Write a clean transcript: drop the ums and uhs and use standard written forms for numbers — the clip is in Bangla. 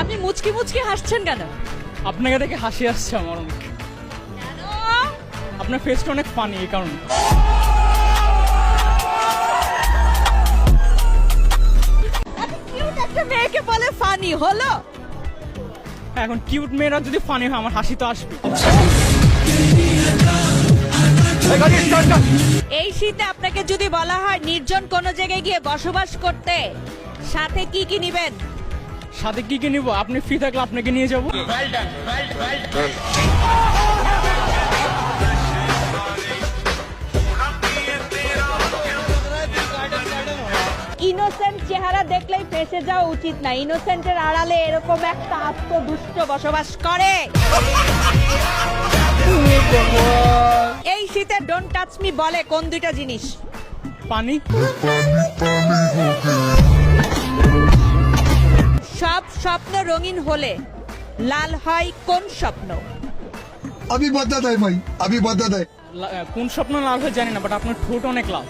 আপনি মুচকি মুচকি হাসছেন কেন? আপনাকে দেখে হাসি আসছে আমার অনেক। আপনার ফেসটা অনেক ফানি, এই কারণে। কিউট একটা মেয়েকে বলে ফানি হলো? এখন কিউট মেয়েরা যদি ফানি হয়, আমার হাসি তো আসবে। এই শীতে আপনাকে যদি বলা হয় নির্জন কোন জায়গায় গিয়ে বসবাস করতে, সাথে কি কি নিবেন? সাথে কি কি নিব? আপনি ফ্রি থাকলে আপনাকে নিয়ে যাবো। ইনোসেন্ট চেহারা দেখলেই ফেসে যাওয়া উচিত না। ইনোসেন্টের আড়ালে এরকম একটা আত্মদুষ্ট বসবাস করে। এই শীতে ডোন্ট টাচ মি বলে কোন দুইটা জিনিস? পানি। সব স্বপ্ন রঙিন হলে লাল হয় কোন স্বপ্ন? अभी बता दे भाई, अभी बता दे। কোন স্বপ্ন লাল হয়ে জানি না, বাট আপনার ঠোঁট অনেক লাল।